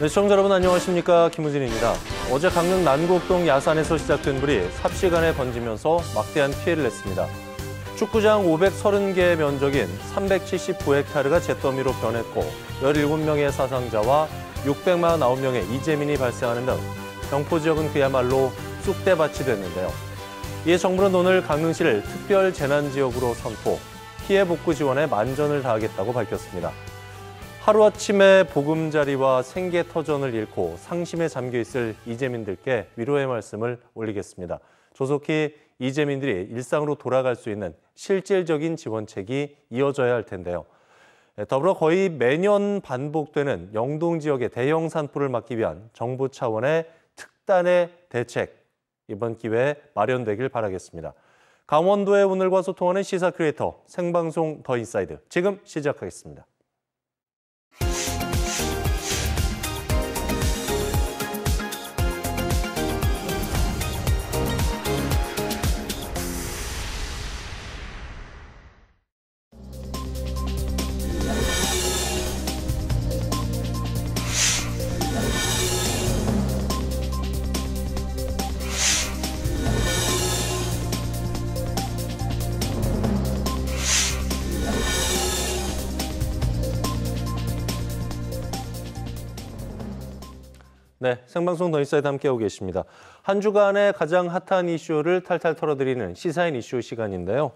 네, 시청자 여러분 안녕하십니까, 김우진입니다. 어제 강릉 난곡동 야산에서 시작된 불이 삽시간에 번지면서 막대한 피해를 냈습니다. 축구장 530개 면적인 379헥타르가 잿더미로 변했고 17명의 사상자와 649명의 이재민이 발생하는 등 경포 지역은 그야말로 쑥대밭이 됐는데요. 이에 정부는 오늘 강릉시를 특별 재난지역으로 선포, 피해 복구 지원에 만전을 다하겠다고 밝혔습니다. 하루아침에 보금자리와 생계터전을 잃고 상심에 잠겨있을 이재민들께 위로의 말씀을 올리겠습니다. 조속히 이재민들이 일상으로 돌아갈 수 있는 실질적인 지원책이 이어져야 할 텐데요. 더불어 거의 매년 반복되는 영동 지역의 대형 산불을 막기 위한 정부 차원의 특단의 대책, 이번 기회에 마련되길 바라겠습니다. 강원도의 오늘과 소통하는 시사 크리에이터 생방송 더 인사이드, 지금 시작하겠습니다. 네, 생방송 더 인사이드 함께하고 계십니다. 한 주간의 가장 핫한 이슈를 탈탈 털어드리는 시사인 이슈 시간인데요.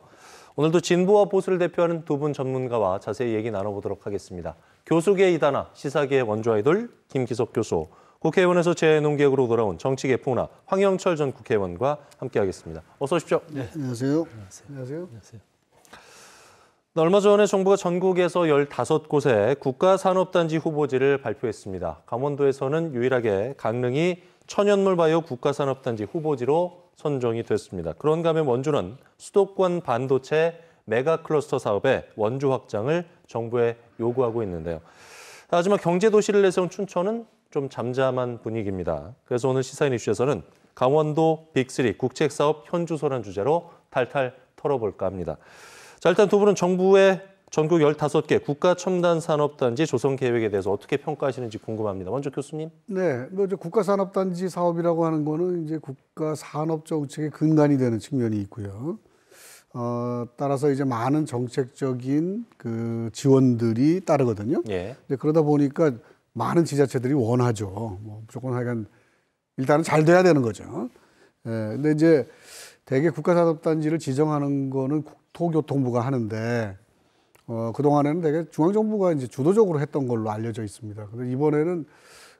오늘도 진보와 보수를 대표하는 두 분 전문가와 자세히 얘기 나눠보도록 하겠습니다. 교수계의 이단아, 시사계의 원조 아이돌 김기석 교수, 국회의원에서 재논객으로 돌아온 정치계 풍나 황영철 전 국회의원과 함께하겠습니다. 어서 오십시오. 네, 안녕하세요. 안녕하세요. 얼마 전에 정부가 전국에서 15곳의 국가산업단지 후보지를 발표했습니다. 강원도에서는 유일하게 강릉이 천연물 바이오 국가산업단지 후보지로 선정이 됐습니다. 그런가 하면 원주는 수도권 반도체 메가클러스터 사업의 원주 확장을 정부에 요구하고 있는데요. 하지만 경제도시를 내세운 춘천은 좀 잠잠한 분위기입니다. 그래서 오늘 시사인 이슈에서는 강원도 빅3 국책사업 현주소란 주제로 탈탈 털어볼까 합니다. 자, 일단 두 분은 정부의 전국 15개 국가첨단산업단지 조성 계획에 대해서 어떻게 평가하시는지 궁금합니다. 먼저 교수님. 네, 이제 국가산업단지 사업이라고 하는 거는 이제 국가산업정책의 근간이 되는 측면이 있고요. 따라서 이제 많은 정책적인 그 지원들이 따르거든요. 예. 그러다 보니까 많은 지자체들이 원하죠. 무조건 하여간 일단은 잘 돼야 되는 거죠. 예, 근데 이제 대개 국가산업단지를 지정하는 거는 국토교통부가 하는데, 그동안에는 되게 중앙정부가 이제 주도적으로 했던 걸로 알려져 있습니다. 근데 이번에는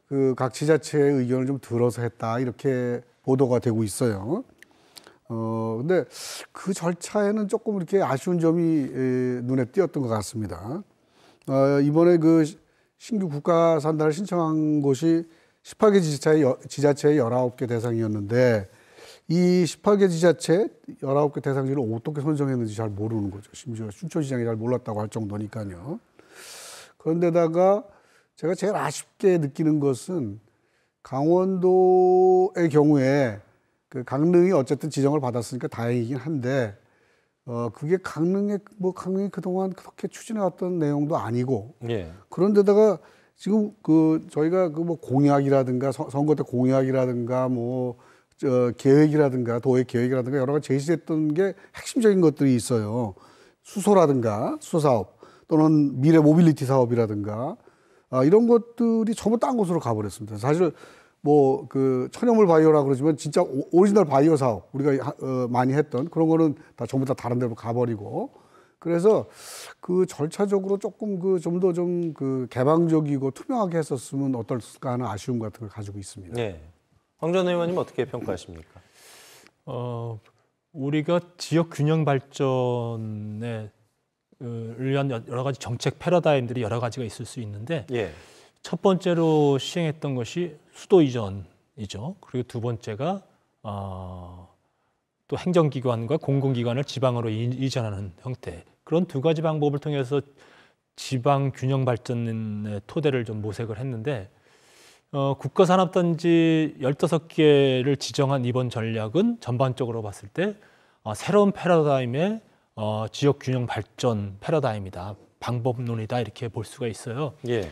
그 각 지자체의 의견을 좀 들어서 했다, 이렇게 보도가 되고 있어요. 근데 그 절차에는 조금 이렇게 아쉬운 점이 눈에 띄었던 것 같습니다. 이번에 그 신규 국가산단을 신청한 곳이 18개 지자체의 19개 대상이었는데, 이 18개 지자체 19개 대상지를 어떻게 선정했는지 잘 모르는 거죠. 심지어 춘천시장이 잘 몰랐다고 할 정도니까요. 그런데다가 제가 제일 아쉽게 느끼는 것은 강원도의 경우에 그 강릉이 어쨌든 지정을 받았으니까 다행이긴 한데, 그게 강릉이 그동안 그렇게 추진해왔던 내용도 아니고, 예. 그런데다가 지금 저희가 공약이라든가 선거 때 공약이라든가 계획이라든가 도의 계획이라든가 여러 가지 제시했던 게 핵심적인 것들이 있어요. 수소라든가 수소사업 또는 미래 모빌리티 사업이라든가 이런 것들이 전부 딴 곳으로 가버렸습니다. 사실 천연물 바이오라 그러지만 진짜 오리지널 바이오 사업 우리가 많이 했던 그런 거는 다 전부 다 다른 데로 가버리고, 그래서 그 절차적으로 조금 좀 더 개방적이고 투명하게 했었으면 어떨까 하는 아쉬움 같은 걸 가지고 있습니다. 네. 황 전 의원님 어떻게 평가하십니까? 우리가 지역 균형 발전에 위한 여러 가지 정책 패러다임들이 여러 가지가 있을 수 있는데, 예. 첫 번째로 시행했던 것이 수도 이전이죠. 그리고 두 번째가 또 행정기관과 공공기관을 지방으로 이전하는 형태. 그런 두 가지 방법을 통해서 지방 균형 발전의 토대를 좀 모색을 했는데, 국가산업단지 15개를 지정한 이번 전략은 전반적으로 봤을 때 새로운 패러다임의 지역 균형 발전 패러다임이다. 방법론이다. 이렇게 볼 수가 있어요. 예.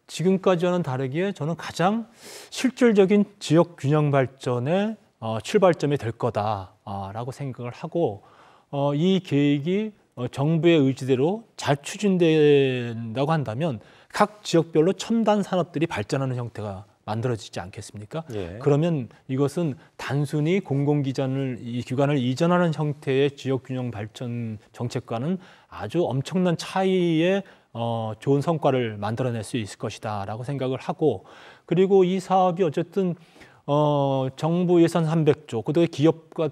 지금까지와는 다르게 저는 가장 실질적인 지역 균형 발전의 출발점이 될 거다라고 생각을 하고 이 계획이 정부의 의지대로 잘 추진된다고 한다면 각 지역별로 첨단 산업들이 발전하는 형태가 만들어지지 않겠습니까? 예. 그러면 이것은 단순히 공공기관을 이전하는 형태의 지역균형 발전 정책과는 아주 엄청난 차이의 좋은 성과를 만들어낼 수 있을 것이다라고 생각을 하고, 그리고 이 사업이 어쨌든 정부 예산 300조, 그다음에 기업과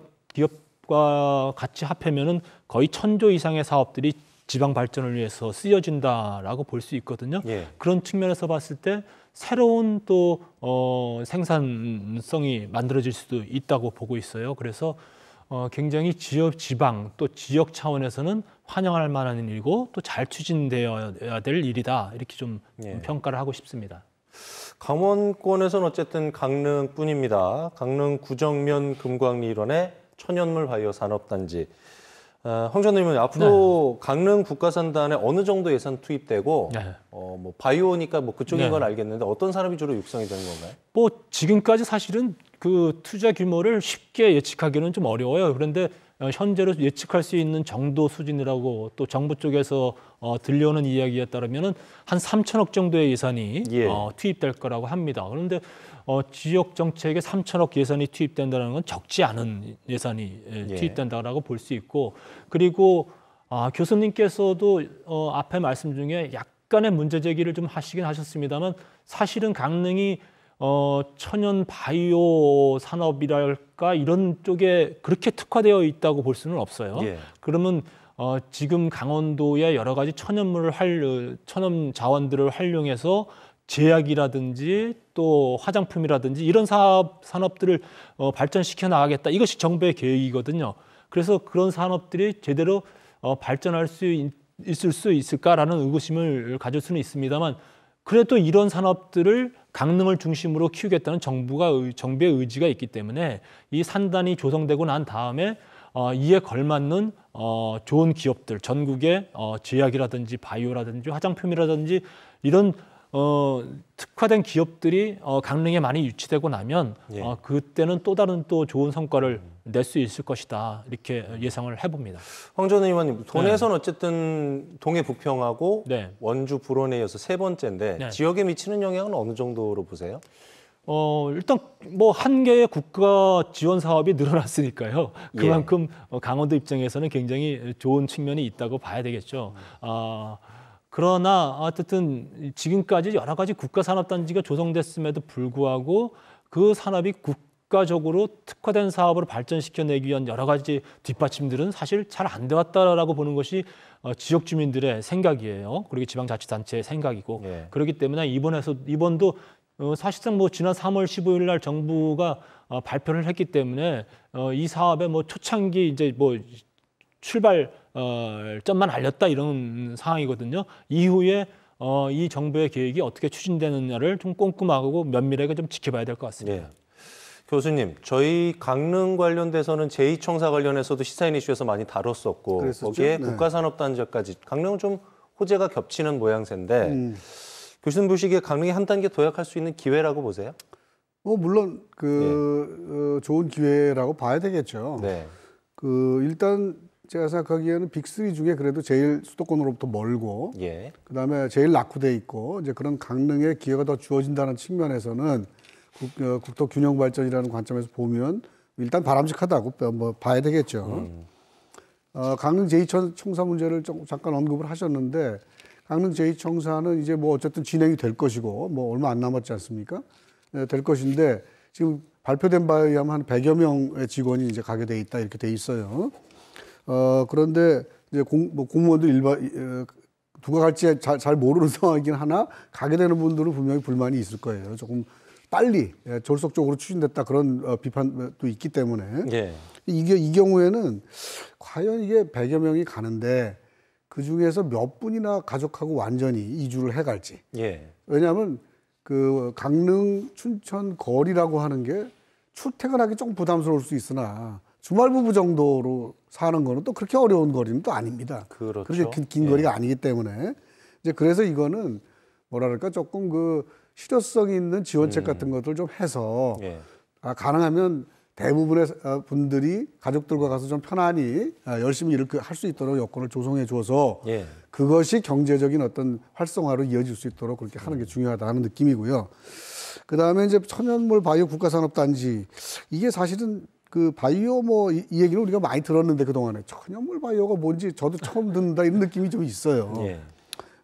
같이 합하면은 거의 1,000조 이상의 사업들이 지방 발전을 위해서 쓰여진다라고 볼 수 있거든요. 예. 그런 측면에서 봤을 때 새로운 또 생산성이 만들어질 수도 있다고 보고 있어요. 그래서 굉장히 지방 또 지역 차원에서는 환영할 만한 일이고 또 잘 추진되어야 될 일이다, 이렇게 좀 예. 평가를 하고 싶습니다. 강원권에서는 어쨌든 강릉뿐입니다. 강릉 구정면 금광리 일원의 천연물 바이오 산업단지. 황 전 의원님, 앞으로 강릉 국가산단에 어느 정도 예산 투입되고 네. 뭐 바이오니까 뭐 그쪽인 네. 건 알겠는데 어떤 산업이 주로 육성이 되는 건가요? 뭐 지금까지 사실은 그 투자 규모를 쉽게 예측하기는 좀 어려워요. 그런데 현재로 예측할 수 있는 정도 수준이라고 또 정부 쪽에서 들려오는 이야기에 따르면은 한 3천억 정도의 예산이 예. 투입될 거라고 합니다. 그런데 지역 정책에 3천억 예산이 투입된다는 건 적지 않은 예산이 예. 투입된다라고 볼 수 있고, 그리고 교수님께서도 앞에 말씀 중에 약간의 문제 제기를 좀 하시긴 하셨습니다만, 사실은 강릉이 천연 바이오 산업이랄까 이런 쪽에 그렇게 특화되어 있다고 볼 수는 없어요. 예. 그러면 지금 강원도의 여러 가지 천연 자원들을 활용해서 제약이라든지 또 화장품이라든지 이런 산업들을 발전시켜 나가겠다, 이것이 정부의 계획이거든요. 그래서 그런 산업들이 제대로 발전할 수 있을 수 있을까라는 의구심을 가질 수는 있습니다만, 그래도 이런 산업들을 강릉을 중심으로 키우겠다는 정부의 의지가 있기 때문에 이 산단이 조성되고 난 다음에 이에 걸맞는 좋은 기업들, 전국의 제약이라든지 바이오라든지 화장품이라든지 이런 특화된 기업들이 강릉에 많이 유치되고 나면 예. 그때는 또 다른 또 좋은 성과를 낼 수 있을 것이다, 이렇게 예상을 해봅니다. 황 전 의원님, 돈에서는 어쨌든 동해 부평하고 네. 원주 불원에 이어서 세 번째인데 네. 지역에 미치는 영향은 어느 정도로 보세요? 일단 뭐 한 개의 국가 지원 사업이 늘어났으니까요. 그만큼 강원도 입장에서는 굉장히 좋은 측면이 있다고 봐야 되겠죠. 그러나 어쨌든 지금까지 여러 가지 국가 산업단지가 조성됐음에도 불구하고 그 산업이 국가적으로 특화된 사업으로 발전시켜내기 위한 여러 가지 뒷받침들은 사실 잘 안 되었다라고 보는 것이 지역 주민들의 생각이에요. 그리고 지방자치단체의 생각이고, 예. 그렇기 때문에 이번도 사실상 뭐 지난 3월 15일 날 정부가 발표를 했기 때문에 이 사업의 뭐 초창기 이제 뭐 출발점만 알렸다, 이런 상황이거든요. 이후에 이 정부의 계획이 어떻게 추진되느냐를 좀 꼼꼼하고 면밀하게 좀 지켜봐야 될 것 같습니다. 예. 교수님, 저희 강릉 관련돼서는 제2청사 관련해서도 시사인 이슈에서 많이 다뤘었고 그랬었죠? 거기에 네. 국가산업단지까지 강릉은 좀 호재가 겹치는 모양새인데 교수님 보시기에 강릉이 한 단계 도약할 수 있는 기회라고 보세요? 물론 좋은 기회라고 봐야 되겠죠. 네. 일단 제가 생각하기에는 빅3 중에 그래도 제일 수도권으로부터 멀고, 예. 그다음에 제일 낙후돼 있고, 이제 그런 강릉에 기회가 더 주어진다는 측면에서는 국토 균형 발전이라는 관점에서 보면 일단 바람직하다고 뭐 봐야 되겠죠. 강릉 제2청사 문제를 잠깐 언급을 하셨는데, 강릉 제2청사는 이제 뭐 어쨌든 진행이 될 것이고, 뭐 얼마 안 남았지 않습니까? 될 것인데, 지금 발표된 바에 의하면 한 100여 명의 직원이 이제 가게 돼 있다, 이렇게 돼 있어요. 그런데 이제 공무원들 누가 갈지 잘 모르는 상황이긴 하나, 가게 되는 분들은 분명히 불만이 있을 거예요. 조금 빨리 졸속적으로 추진됐다, 그런 비판도 있기 때문에. 예. 이 경우에는 과연 이게 100여 명이 가는데 그 중에서 몇 분이나 가족하고 완전히 이주를 해갈지. 예. 왜냐하면 그 강릉 춘천 거리라고 하는 게 출퇴근하기 조금 부담스러울 수 있으나 주말 부부 정도로 사는 거는 또 그렇게 어려운 거리는 또 아닙니다. 그렇죠. 그렇게 긴 거리가 아니기 때문에 이제 그래서 이거는 뭐랄까 조금 그 실효성 있는 지원책 같은 것들 좀 해서 예. 가능하면 대부분의 분들이 가족들과 가서 좀 편안히 열심히 일을 할 수 있도록 여건을 조성해 줘서 예. 그것이 경제적인 어떤 활성화로 이어질 수 있도록 그렇게 하는 게 중요하다는 느낌이고요. 그다음에 이제 천연몰 바이오 국가산업단지 이게 사실은 그 바이오 뭐 이 얘기를 우리가 많이 들었는데 그동안에 천연몰 바이오가 뭔지 저도 처음 듣는다 이런 느낌이 좀 있어요. 예.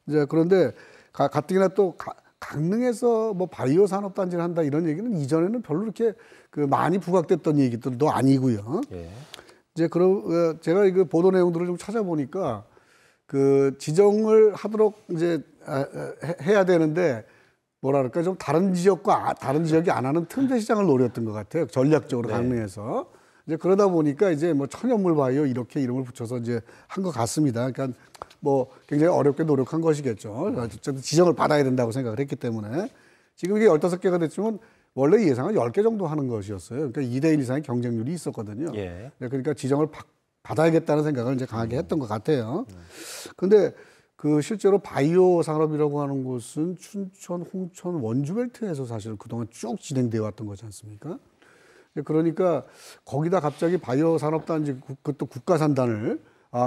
이제 그런데 가뜩이나 또 강릉에서 뭐 바이오 산업단지를 한다 이런 얘기는 이전에는 별로 이렇게 그 많이 부각됐던 얘기들도 아니고요. 예. 이제 제가 이거 보도 내용들을 좀 찾아보니까 그 지정을 하도록 이제 해야 되는데 뭐랄까 좀 다른 지역이 안 하는 틈새 시장을 노렸던 것 같아요. 전략적으로 네. 강릉에서. 이제 그러다 보니까 이제 뭐 천연물 바이오 이렇게 이름을 붙여서 이제 한 것 같습니다. 그러니까 뭐 굉장히 어렵게 노력한 것이겠죠. 어쨌든 지정을 받아야 된다고 생각을 했기 때문에 지금 이게 15개가 됐지만 원래 예상은 10개 정도 하는 것이었어요. 그러니까 2대1 이상의 경쟁률이 있었거든요. 예. 그러니까 지정을 받아야겠다는 생각을 이제 강하게 했던 것 같아요. 근데 그 실제로 바이오 산업이라고 하는 곳은 춘천, 홍천, 원주 벨트에서 사실 그동안 쭉 진행되어 왔던 거지 않습니까? 그러니까 거기다 갑자기 바이오 산업단지 그것도 국가산단을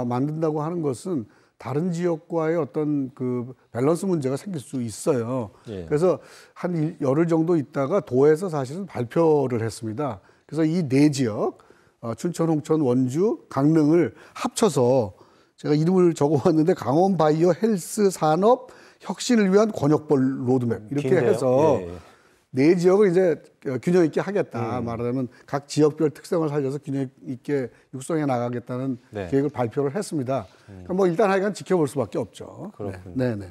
만든다고 하는 것은 다른 지역과의 어떤 그 밸런스 문제가 생길 수 있어요. 예. 그래서 한 열흘 정도 있다가 도에서 사실은 발표를 했습니다. 그래서 이 네 지역 춘천, 홍천, 원주, 강릉을 합쳐서 제가 이름을 적어왔는데 강원 바이오 헬스 산업 혁신을 위한 권역별 로드맵 이렇게 긴데요? 해서 예. 네 지역을 이제 균형 있게 하겠다. 말하자면 각 지역별 특성을 살려서 균형 있게 육성해 나가겠다는 네. 계획을 발표를 했습니다. 그러니까 뭐 일단 하여간 지켜볼 수밖에 없죠. 그렇군요. 네, 네.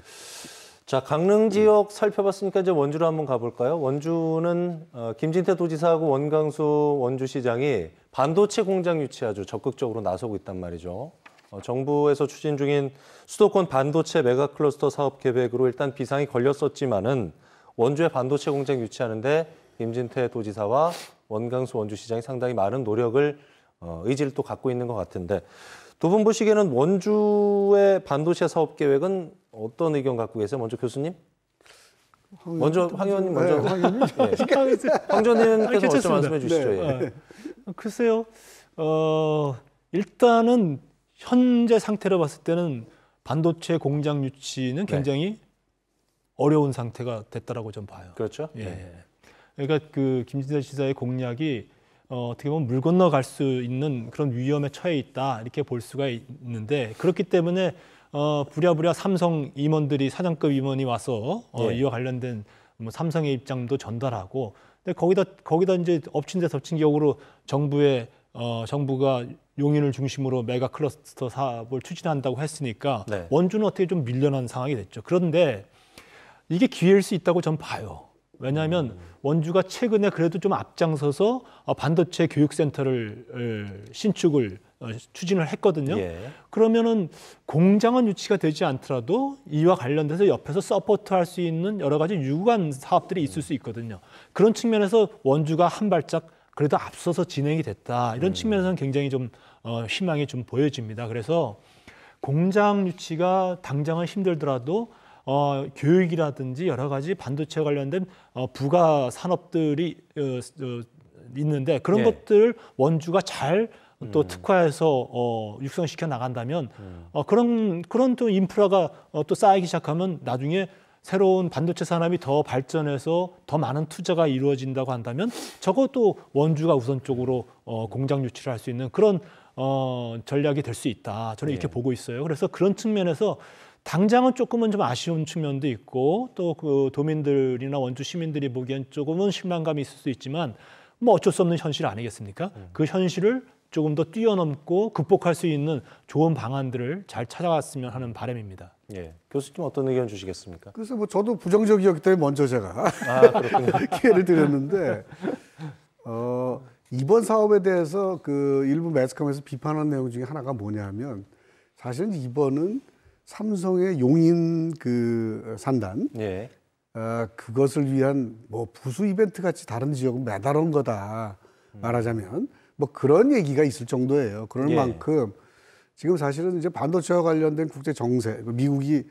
자, 강릉 지역 살펴봤으니까 이제 원주로 한번 가볼까요? 원주는 김진태 도지사하고 원광수 원주시장이 반도체 공장 유치 아주 적극적으로 나서고 있단 말이죠. 정부에서 추진 중인 수도권 반도체 메가 클러스터 사업 계획으로 일단 비상이 걸렸었지만은 원주에 반도체 공장 유치하는데 김진태 도지사와 원광수 원주시장이 상당히 많은 노력을 의지를 또 갖고 있는 것 같은데 두 분 보시기에는 원주의 반도체 사업 계획은 어떤 의견 갖고 계세요? 먼저 교수님? 먼저 황 의원님 먼저. 네, 황 의원님. 황 전 의원님께서 먼저 괜찮습니다. 말씀해 주시죠. 네. 예. 글쎄요. 일단은 현재 상태로 봤을 때는 반도체 공장 유치는 굉장히 어려운 상태가 됐다라고 좀 봐요. 그렇죠? 예. 그러니까 그 김진태 지사의 공약이 어떻게 보면 물 건너갈 수 있는 그런 위험에 처해 있다 이렇게 볼 수가 있는데 그렇기 때문에 부랴부랴 삼성 임원들이 사장급 임원이 와서 이와 관련된 뭐 삼성의 입장도 전달하고 근데 거기다 이제 엎친 데 덮친 격으로 정부가 용인을 중심으로 메가 클러스터 사업을 추진한다고 했으니까 네. 원주는 어떻게 좀 밀려난 상황이 됐죠. 그런데 이게 기회일 수 있다고 전 봐요. 왜냐하면 원주가 최근에 그래도 좀 앞장서서 반도체 교육센터를 신축을 추진을 했거든요. 예. 그러면은 공장은 유치가 되지 않더라도 이와 관련돼서 옆에서 서포트할 수 있는 여러 가지 유관 사업들이 있을 수 있거든요. 그런 측면에서 원주가 한 발짝 그래도 앞서서 진행이 됐다. 이런 측면에서는 굉장히 좀 희망이 좀 보여집니다. 그래서 공장 유치가 당장은 힘들더라도 교육이라든지 여러 가지 반도체 관련된 부가 산업들이 있는데 그런 것들을 원주가 잘 또 특화해서 육성시켜 나간다면 그런 또 인프라가 또 쌓이기 시작하면 나중에 새로운 반도체 산업이 더 발전해서 더 많은 투자가 이루어진다고 한다면 적어도 원주가 우선적으로 공장 유치를 할 수 있는 그런 전략이 될 수 있다. 저는 이렇게 보고 있어요. 그래서 그런 측면에서 당장은 조금은 좀 아쉬운 측면도 있고 또 그 도민들이나 원주 시민들이 보기엔 조금은 실망감이 있을 수 있지만 뭐 어쩔 수 없는 현실 아니겠습니까? 그 현실을 조금 더 뛰어넘고 극복할 수 있는 좋은 방안들을 잘 찾아갔으면 하는 바람입니다. 예. 교수님 어떤 의견 주시겠습니까? 그래서 뭐 저도 부정적이었기 때문에 먼저 제가 그렇군요. 기회를 드렸는데 이번 사업에 대해서 그 일부 매스컴에서 비판한 내용 중에 하나가 뭐냐면 사실은 이번은 삼성의 용인 그 산단 예. 그것을 위한 뭐 부수 이벤트 같이 다른 지역은 매달은 거다 말하자면 뭐 그런 얘기가 있을 정도예요. 그럴 예. 만큼 지금 사실은 이제 반도체와 관련된 국제 정세, 미국이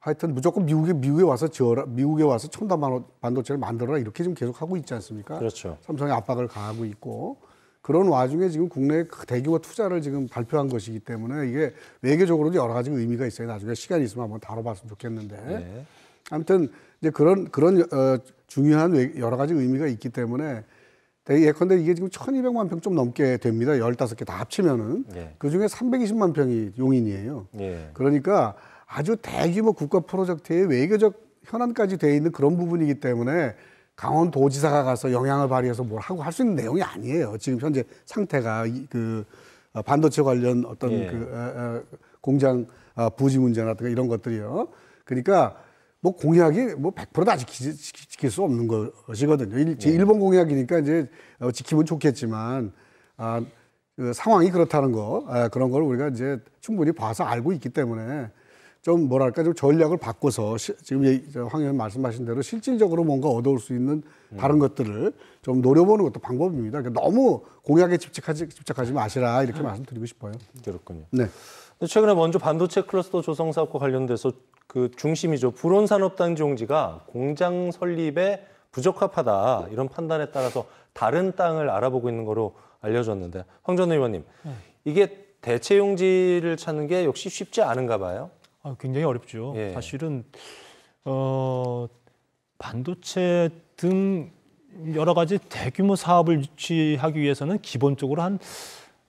하여튼 무조건 미국에 와서 미국에 와서 첨단 반도체를 만들어라 이렇게 지금 계속 하고 있지 않습니까? 그렇죠. 삼성이 압박을 가하고 있고 그런 와중에 지금 국내에 대규모 투자를 지금 발표한 것이기 때문에 이게 외교적으로도 여러 가지 의미가 있어요. 나중에 시간이 있으면 한번 다뤄봤으면 좋겠는데 네. 아무튼 이제 그런 중요한 여러 가지 의미가 있기 때문에 예컨대 이게 지금 1,200만 평 좀 넘게 됩니다. 15개 다 합치면은 네. 그 중에 320만 평이 용인이에요. 네. 그러니까 아주 대규모 국가 프로젝트의 외교적 현안까지 돼 있는 그런 부분이기 때문에 강원도지사가 가서 영향을 발휘해서 뭘 하고 할 수 있는 내용이 아니에요. 지금 현재 상태가 그 반도체 관련 어떤 예. 그 공장 부지 문제라든가 이런 것들이요. 그러니까 뭐 공약이 뭐 100%도 아직 지킬 수 없는 것이거든요. 일본 공약이니까 이제 지키면 좋겠지만 그 상황이 그렇다는 거 그런 걸 우리가 이제 충분히 봐서 알고 있기 때문에 좀 뭐랄까 좀 전략을 바꿔서 지금 황 의원 말씀하신 대로 실질적으로 뭔가 얻어올 수 있는 다른 것들을 좀 노려보는 것도 방법입니다. 그러니까 너무 공약에 집착하지 마시라 이렇게 말씀드리고 싶어요. 그렇군요. 네. 최근에 먼저 반도체 클러스터 조성 사업과 관련돼서 그 중심이죠. 불온산업단지 용지가 공장 설립에 부적합하다 이런 판단에 따라서 다른 땅을 알아보고 있는 거로 알려졌는데 황 전 의원님 이게 대체 용지를 찾는 게 역시 쉽지 않은가 봐요. 굉장히 어렵죠. 예. 사실은 반도체 등 여러 가지 대규모 사업을 유치하기 위해서는 기본적으로 한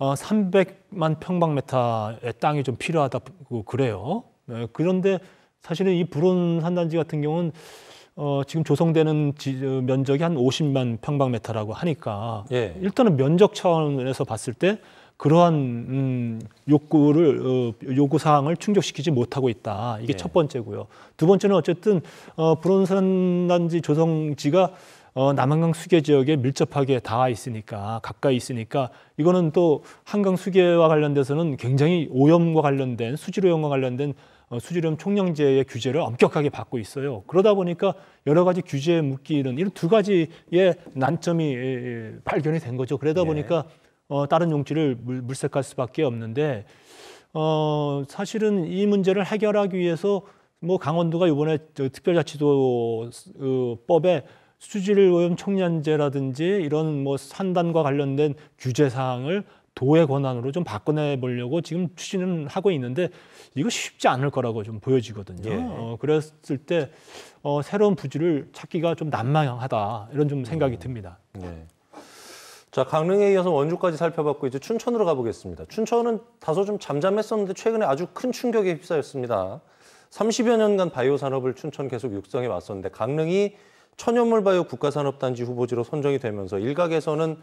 300만 평방미터의 땅이 좀 필요하다고 그래요. 그런데 사실은 이 불온 산단지 같은 경우는 지금 조성되는 면적이 한 50만 평방미터라고 하니까 예. 일단은 면적 차원에서 봤을 때 그러한 요구 사항을 충족시키지 못하고 있다. 이게 예. 첫 번째고요. 두 번째는 어쨌든 불온산단지 조성지가 남한강 수계 지역에 밀접하게 닿아 있으니까 가까이 있으니까 이거는 또 한강 수계와 관련돼서는 굉장히 오염과 관련된 수질오염과 관련된 수질오염 총량제의 규제를 엄격하게 받고 있어요. 그러다 보니까 여러 가지 규제에 묶이는 이런 두 가지의 난점이 발견이 된 거죠. 그러다 예. 보니까 다른 용지를 물색할 수밖에 없는데 사실은 이 문제를 해결하기 위해서 뭐 강원도가 이번에 특별자치도법에 수질오염 총량제라든지 이런 뭐 산단과 관련된 규제 사항을 도의 권한으로 좀 바꿔내 보려고 지금 추진은 하고 있는데 이거 쉽지 않을 거라고 좀 보여지거든요. 예. 그랬을 때 새로운 부지를 찾기가 좀 난망하다 이런 좀 생각이 듭니다. 네. 자, 강릉에 이어서 원주까지 살펴봤고 이제 춘천으로 가보겠습니다. 춘천은 다소 좀 잠잠했었는데 최근에 아주 큰 충격에 휩싸였습니다. 30여 년간 바이오 산업을 춘천 계속 육성해 왔었는데 강릉이 천연물 바이오 국가산업단지 후보지로 선정이 되면서 일각에서는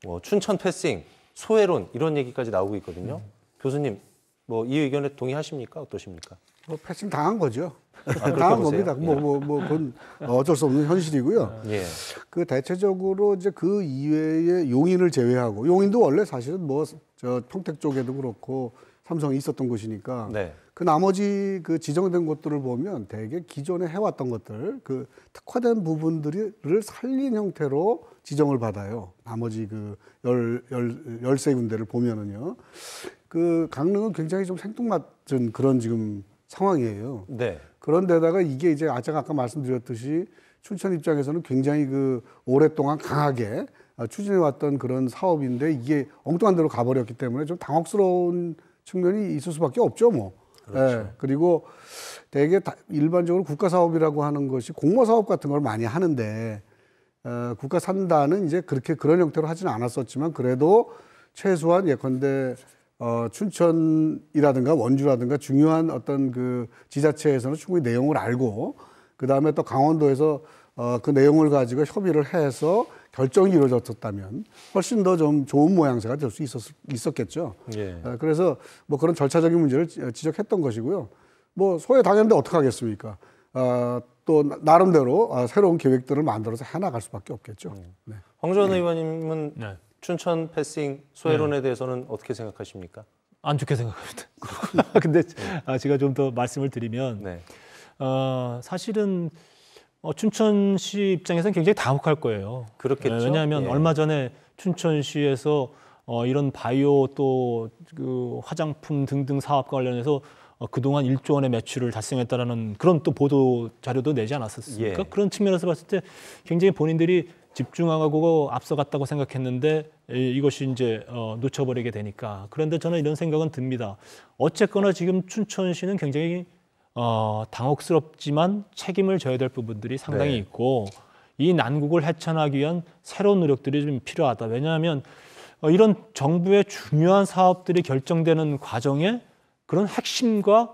뭐 춘천 패싱, 소외론 이런 얘기까지 나오고 있거든요. 교수님, 뭐 이 의견에 동의하십니까? 어떠십니까? 패싱 당한 거죠. 그렇게 당한 보세요? 겁니다. 그건 어쩔 수 없는 현실이고요. 예. 그 대체적으로 이제 그 이외에 용인을 제외하고 용인도 원래 사실은 뭐 저 평택 쪽에도 그렇고 삼성이 있었던 곳이니까 네. 그 나머지 그 지정된 곳들을 보면 대개 기존에 해왔던 것들 그 특화된 부분들을 살린 형태로 지정을 받아요. 나머지 그 13군데를 보면은요. 그 강릉은 굉장히 좀 생뚱맞은 그런 지금 상황이에요. 네. 그런데다가 이게 이제 제가 아까 말씀드렸듯이 춘천 입장에서는 굉장히 그 오랫동안 강하게 추진해왔던 그런 사업인데 이게 엉뚱한 데로 가버렸기 때문에 좀 당혹스러운 측면이 있을 수밖에 없죠, 뭐. 그렇죠. 예, 그리고 대개 일반적으로 국가 사업이라고 하는 것이 공모 사업 같은 걸 많이 하는데 국가 산다는 이제 그렇게 그런 형태로 하지는 않았었지만 그래도 최소한 예컨대 춘천이라든가 원주라든가 중요한 어떤 그 지자체에서는 충분히 내용을 알고 그 다음에 또 강원도에서 그 내용을 가지고 협의를 해서 결정이 이루어졌다면 훨씬 더 좀 좋은 모양새가 될 수 있었겠죠. 예. 그래서 뭐 그런 절차적인 문제를 지적했던 것이고요. 뭐 소외 당했는데 어떡하겠습니까? 또 나름대로 새로운 계획들을 만들어서 해나갈 수밖에 없겠죠. 네. 황 전 의원님은 네. 춘천 패싱 소외론에 대해서는 어떻게 생각하십니까? 안 좋게 생각합니다. 근데 제가 좀 더 말씀을 드리면 네. 사실은 춘천시 입장에서는 굉장히 당혹할 거예요. 그렇겠죠. 왜냐하면 예. 얼마 전에 춘천시에서 이런 바이오 또 그 화장품 등등 사업과 관련해서 그동안 1조 원의 매출을 달성했다라는 그런 또 보도 자료도 내지 않았었습니까? 예. 그런 측면에서 봤을 때 굉장히 본인들이 집중하고 앞서갔다고 생각했는데 이것이 이제 놓쳐버리게 되니까. 그런데 저는 이런 생각은 듭니다. 어쨌거나 지금 춘천시는 굉장히 당혹스럽지만 책임을 져야 될 부분들이 상당히 네. 있고 이 난국을 헤쳐나가기 위한 새로운 노력들이 좀 필요하다. 왜냐하면 이런 정부의 중요한 사업들이 결정되는 과정에 그런 핵심과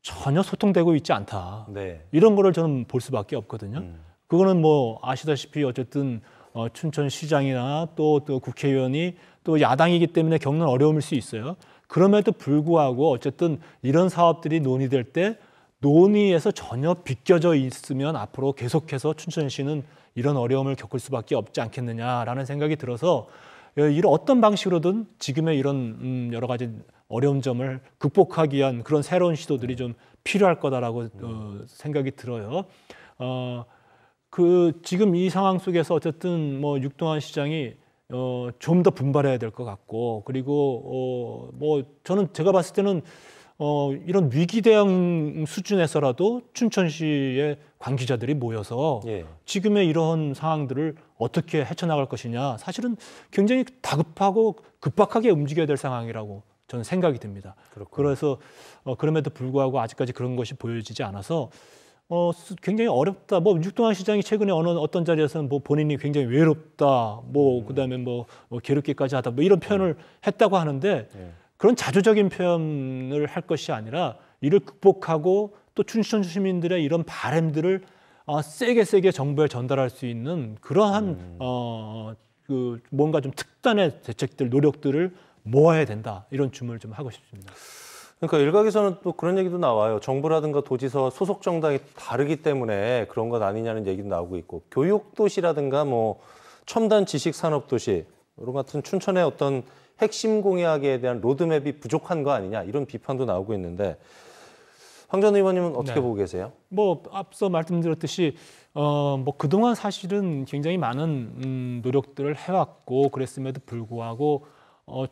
전혀 소통되고 있지 않다. 네. 이런 거를 저는 볼 수밖에 없거든요. 그거는 뭐 아시다시피 어쨌든 춘천시장이나 또 국회의원이 또 야당이기 때문에 겪는 어려움일 수 있어요. 그럼에도 불구하고 어쨌든 이런 사업들이 논의될 때 논의에서 전혀 비껴져 있으면 앞으로 계속해서 춘천시는 이런 어려움을 겪을 수밖에 없지 않겠느냐라는 생각이 들어서 이런 어떤 방식으로든 지금의 이런 여러 가지 어려운 점을 극복하기 위한 그런 새로운 시도들이 좀 필요할 거다라고 생각이 들어요. 지금 이 상황 속에서 어쨌든 뭐 육동환 시장이 좀 더 분발해야 될 것 같고 그리고 뭐 저는 제가 봤을 때는 이런 위기 대응 수준에서라도 춘천시의 관계자들이 모여서 예. 지금의 이런 상황들을 어떻게 헤쳐나갈 것이냐 사실은 굉장히 다급하고 급박하게 움직여야 될 상황이라고 저는 생각이 듭니다. 그렇군요. 그래서 그럼에도 불구하고 아직까지 그런 것이 보여지지 않아서 굉장히 어렵다. 뭐 육동환 시장이 최근에 어떤 자리에서는 뭐 본인이 굉장히 외롭다. 뭐 그다음에 뭐 괴롭기까지 하다. 뭐 이런 표현을 했다고 하는데 그런 자조적인 표현을 할 것이 아니라 이를 극복하고 또 춘천 시민들의 이런 바람들을 세게 정부에 전달할 수 있는 그러한 뭔가 좀 특단의 대책들 노력들을 모아야 된다. 이런 주문을 좀 하고 싶습니다. 그러니까 일각에서는 또 그런 얘기도 나와요. 정부라든가 도지사 소속 정당이 다르기 때문에 그런 것 아니냐는 얘기도 나오고 있고 교육도시라든가 뭐 첨단 지식산업도시 이런 같은 춘천의 어떤 핵심 공약에 대한 로드맵이 부족한 거 아니냐 이런 비판도 나오고 있는데 황 전 의원님은 어떻게 보고 계세요? 뭐 앞서 말씀드렸듯이 뭐 그동안 사실은 굉장히 많은 노력들을 해왔고 그랬음에도 불구하고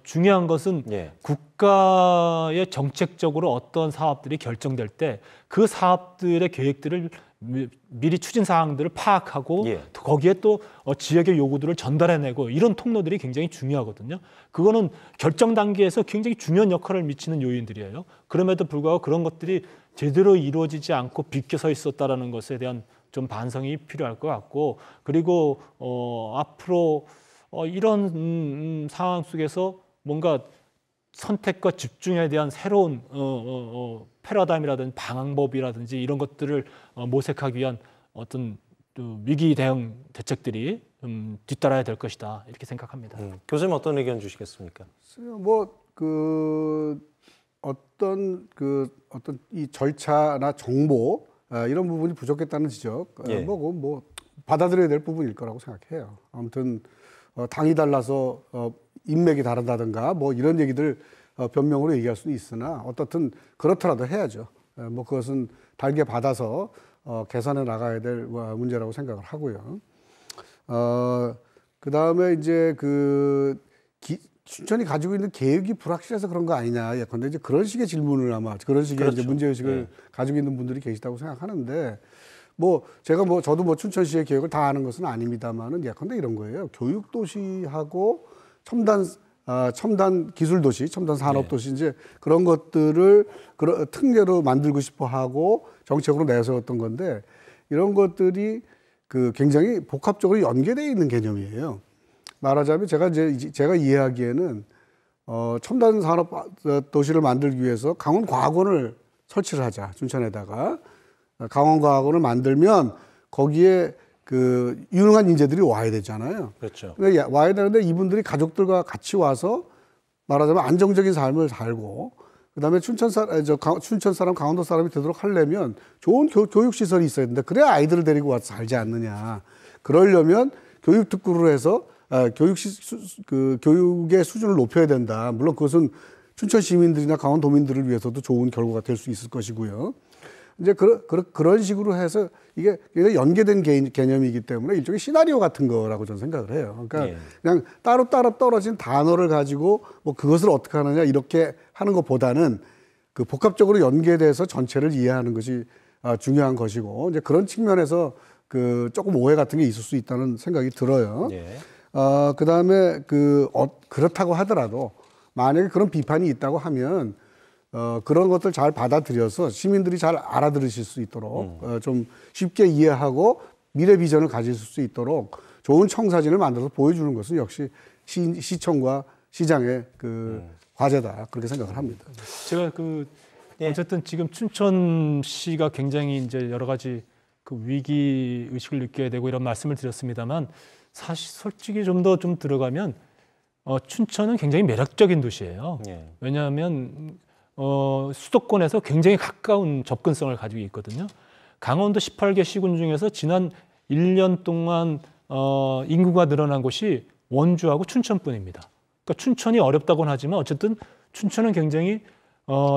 중요한 것은 예. 국가의 정책적으로 어떤 사업들이 결정될 때 그 사업들의 계획들을 미리 추진 사항들을 파악하고 예. 거기에 또 지역의 요구들을 전달해내고 이런 통로들이 굉장히 중요하거든요. 그거는 결정 단계에서 굉장히 중요한 역할을 미치는 요인들이에요. 그럼에도 불구하고 그런 것들이 제대로 이루어지지 않고 비껴서 있었다라는 것에 대한 좀 반성이 필요할 것 같고 그리고 앞으로 이런 상황 속에서 뭔가 선택과 집중에 대한 새로운 패러다임이라든지 방법이라든지 이런 것들을 모색하기 위한 어떤 위기 대응 대책들이 뒤따라야 될 것이다 이렇게 생각합니다. 교수님 어떤 의견 주시겠습니까? 어떤 이 절차나 정보 이런 부분이 부족했다는 지적 예. 뭐 받아들여야 될 부분일 거라고 생각해요. 아무튼 당이 달라서 인맥이 다르다든가 뭐 이런 얘기들 변명으로 얘기할 수는 있으나 어떻든 그렇더라도 해야죠. 뭐 그것은 달게 받아서 개선해 나가야 될 문제라고 생각을 하고요. 그 다음에 이제 춘천이 가지고 있는 계획이 불확실해서 그런 거 아니냐. 예컨대 이제 그런 식의 질문을 아마 그런 식의 그렇죠. 이제 문제의식을 가지고 있는 분들이 계시다고 생각하는데 저도 춘천시의 계획을 다 아는 것은 아닙니다만은 예컨대 이런 거예요. 교육도시하고 첨단 기술도시, 첨단 산업도시 이제 그런 것들을 특례로 만들고 싶어 하고 정책으로 내세웠던 건데 이런 것들이 굉장히 복합적으로 연계되어 있는 개념이에요. 말하자면 제가 이해하기에는 첨단 산업 도시를 만들기 위해서 강원과학원을 설치를 하자. 춘천에다가 강원과학원을 만들면 거기에 유능한 인재들이 와야 되잖아요. 그렇죠. 그러니까 와야 되는데 이분들이 가족들과 같이 와서 말하자면 안정적인 삶을 살고 그다음에 춘천 사람, 강원도 사람이 되도록 하려면 좋은 교육 시설이 있어야 된다. 그래야 아이들을 데리고 와서 살지 않느냐. 그러려면 교육 특구를 해서 교육의 수준을 높여야 된다. 물론 그것은 춘천 시민들이나 강원도민들을 위해서도 좋은 결과가 될 수 있을 것이고요. 이제 그런 식으로 해서 이게 연계된 개념이기 때문에 일종의 시나리오 같은 거라고 저는 생각을 해요. 그러니까 그냥 따로 떨어진 단어를 가지고 뭐 그것을 어떻게 하느냐 이렇게 하는 것보다는 그 복합적으로 연계돼서 전체를 이해하는 것이 중요한 것이고 이제 그런 측면에서 그 조금 오해 같은 게 있을 수 있다는 생각이 들어요. 예. 그다음에 그렇다고 하더라도 만약에 그런 비판이 있다고 하면 그런 것들 잘 받아들여서 시민들이 잘 알아들으실 수 있도록 좀 쉽게 이해하고 미래 비전을 가질 수 있도록 좋은 청사진을 만들어서 보여주는 것은 역시 시청과 시장의 그 과제다 그렇게 생각을 합니다. 제가 어쨌든 지금 춘천시가 굉장히 이제 여러 가지 그 위기 의식을 느껴야 되고 이런 말씀을 드렸습니다만 사실 솔직히 좀 더 들어가면 춘천은 굉장히 매력적인 도시예요. 예. 왜냐하면 수도권에서 굉장히 가까운 접근성을 가지고 있거든요. 강원도 18개 시군 중에서 지난 1년 동안 인구가 늘어난 곳이 원주하고 춘천뿐입니다. 그러니까 춘천이 어렵다고는 하지만 어쨌든 춘천은 굉장히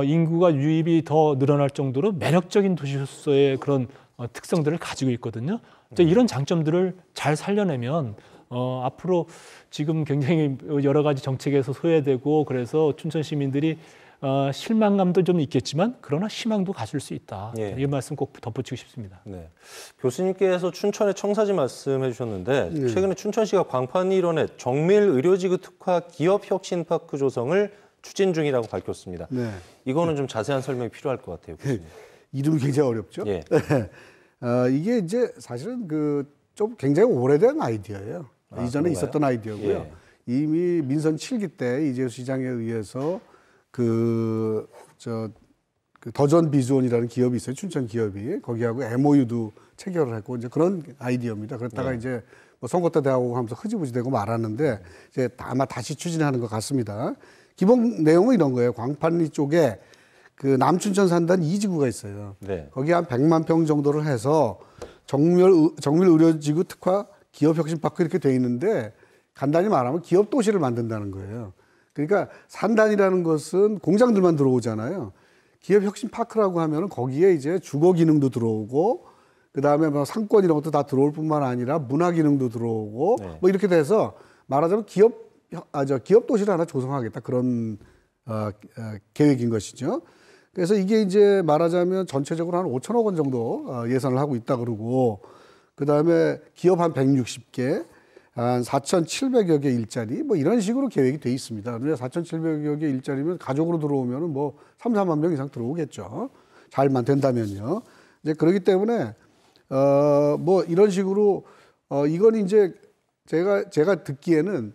인구가 유입이 더 늘어날 정도로 매력적인 도시로서의 그런 특성들을 가지고 있거든요. 이런 장점들을 잘 살려내면 앞으로 지금 굉장히 여러 가지 정책에서 소외되고 그래서 춘천 시민들이 실망감도 좀 있겠지만 그러나 희망도 가질 수 있다. 예. 이 말씀 꼭 덧붙이고 싶습니다. 네. 교수님께서 춘천의 청사진 말씀해 주셨는데 최근에 춘천시가 광판리 일원의 정밀 의료지구 특화 기업혁신파크 조성을 추진 중이라고 밝혔습니다. 네. 이거는 좀 자세한 설명이 필요할 것 같아요. 교수님. 이름이 굉장히 어렵죠. 예. 이게 이제 사실은 좀 굉장히 오래된 아이디어예요. 이전에 그런가요? 있었던 아이디어고요. 예. 이미 민선 7기 때 이재수 시장에 의해서 더전 비즈원이라는 기업이 있어요. 춘천 기업이. 거기하고 MOU도 체결을 했고 이제 그런 아이디어입니다. 그랬다가 이제 뭐 선거 때 대하고 하면서 흐지부지 되고 말았는데 이제 아마 다시 추진하는 것 같습니다. 기본 내용은 이런 거예요. 광판리 쪽에 그 남춘천 산단 2지구가 있어요. 네. 거기 한 100만 평 정도를 해서 정밀 의료지구 특화 기업혁신파크 이렇게 돼 있는데 간단히 말하면 기업 도시를 만든다는 거예요. 그러니까 산단이라는 것은 공장들만 들어오잖아요. 기업혁신파크라고 하면은 거기에 이제 주거 기능도 들어오고 그다음에 뭐 상권 이런 것도 다 들어올 뿐만 아니라 문화 기능도 들어오고 네. 뭐 이렇게 돼서 말하자면 기업 도시를 하나 조성하겠다 그런 계획인 것이죠. 그래서 이게 이제 말하자면 전체적으로 한 5천억 원 정도 예산을 하고 있다 그러고 그다음에 기업 한 160개, 한 4,700여 개 일자리 뭐 이런 식으로 계획이 돼 있습니다. 그런데 4,700여 개 일자리면 가족으로 들어오면은 뭐 3, 4만 명 이상 들어오겠죠. 잘만 된다면요. 이제 그렇기 때문에 뭐 이런 식으로 이건 이제 제가 듣기에는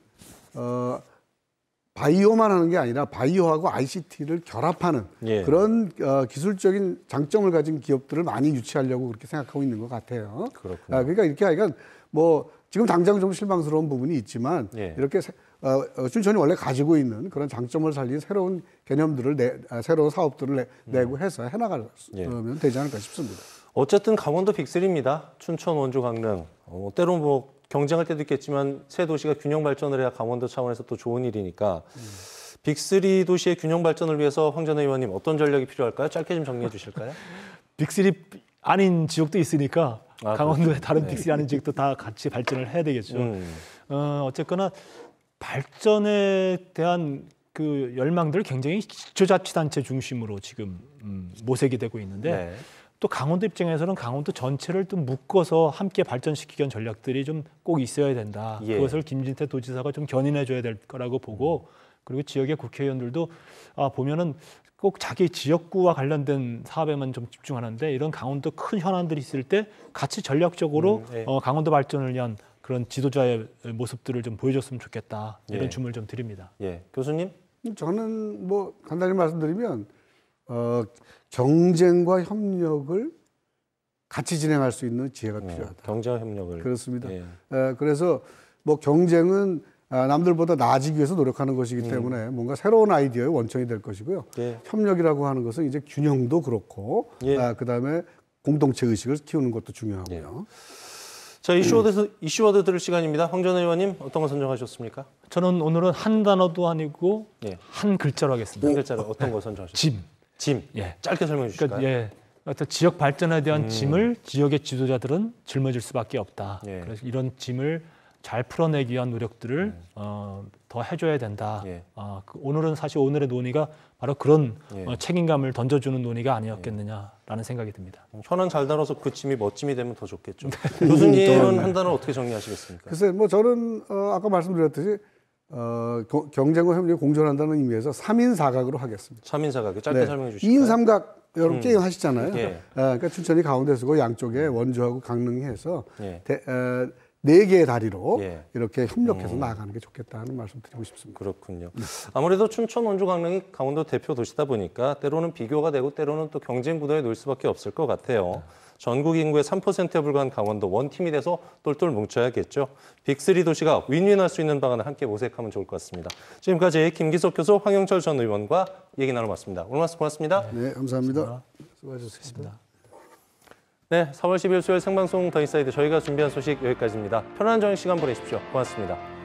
바이오만 하는 게 아니라 바이오하고 ICT를 결합하는 예. 그런 기술적인 장점을 가진 기업들을 많이 유치하려고 그렇게 생각하고 있는 것 같아요. 그렇군요. 그러니까 이렇게 하니까 뭐 지금 당장 좀 실망스러운 부분이 있지만 예. 이렇게 춘천이 원래 가지고 있는 그런 장점을 살린 새로운 개념들을 새로운 사업들을 내고 해서 해나가면 되지 않을까 싶습니다. 어쨌든 강원도 빅3입니다. 춘천, 원주, 강릉. 때론 뭐 경쟁할 때도 있겠지만 새 도시가 균형 발전을 해야 강원도 차원에서 또 좋은 일이니까 빅3 도시의 균형 발전을 위해서 황 전 의원님 어떤 전략이 필요할까요? 짧게 좀 정리해 주실까요? 빅3 아닌 지역도 있으니까 강원도의 다른 네. 빅3 아닌 지역도 다 같이 발전을 해야 되겠죠. 어쨌거나 발전에 대한 그 열망들 굉장히 지자치단체 중심으로 지금 모색이 되고 있는데 네. 또 강원도 입장에서는 강원도 전체를 또 묶어서 함께 발전시키기 위한 전략들이 좀 꼭 있어야 된다. 예. 그것을 김진태 도지사가 좀 견인해 줘야 될 거라고 보고 그리고 지역의 국회의원들도 보면은 꼭 자기 지역구와 관련된 사업에만 좀 집중하는데 이런 강원도 큰 현안들이 있을 때 같이 전략적으로 네. 강원도 발전을 위한 그런 지도자의 모습들을 좀 보여줬으면 좋겠다. 이런 예. 주문을 좀 드립니다. 예. 교수님? 저는 뭐 간단히 말씀드리면 경쟁과 협력을 같이 진행할 수 있는 지혜가 필요하다. 경제와 협력을. 그렇습니다. 예. 그래서 뭐 경쟁은 남들보다 나아지기 위해서 노력하는 것이기 때문에 뭔가 새로운 아이디어의 원천이 될 것이고요. 예. 협력이라고 하는 것은 이제 균형도 그렇고 예. 그다음에 공동체 의식을 키우는 것도 중요하고요. 자, 이슈워드 들을 시간입니다. 황 전 의원님 어떤 거 선정하셨습니까? 저는 오늘은 한 단어도 아니고 예. 한 글자로 하겠습니다. 한 글자로 어떤 거 선정하셨습니까? 짐. 짐. 예. 짧게 설명해 주실까요? 그러니까 어떤 지역 발전에 대한 짐을 지역의 지도자들은 짊어질 수밖에 없다. 예. 그래서 이런 짐을 잘 풀어내기 위한 노력들을 더 해줘야 된다. 예. 오늘은 사실 오늘의 논의가 바로 그런 예. 책임감을 던져주는 논의가 아니었겠느냐라는 생각이 듭니다. 현안 잘 다뤄서 그침이 멋짐이 되면 더 좋겠죠. 교수님은 한 단어 어떻게 정리하시겠습니까? 글쎄, 뭐 저는 아까 말씀드렸듯이 경쟁과 협력이 공존한다는 의미에서 3인 4각으로 하겠습니다. 3인 사각에 짧게 설명해 주실까요? 2인 3각 여러분 게임 하시잖아요. 예. 그러니까 춘천이 가운데 서고 양쪽에 원주하고 강릉이 해서 예. 4개의 다리로 예. 이렇게 협력해서 나아가는 게 좋겠다는 말씀 드리고 싶습니다. 그렇군요. 아무래도 춘천, 원주, 강릉이 강원도 대표 도시다 보니까 때로는 비교가 되고 때로는 또 경쟁 구도에 놓일 수밖에 없을 것 같아요. 전국 인구의 3%에 불과한 강원도 원팀이 돼서 똘똘 뭉쳐야겠죠. 빅3 도시가 윈윈할 수 있는 방안을 함께 모색하면 좋을 것 같습니다. 지금까지 김기석 교수, 황영철 전 의원과 얘기 나눠봤습니다. 오늘 말씀 고맙습니다. 네, 감사합니다. 수고하셨습니다. 네, 4월 10일 수요일 생방송 더 인사이드 저희가 준비한 소식 여기까지입니다. 편안한 저녁 시간 보내십시오. 고맙습니다.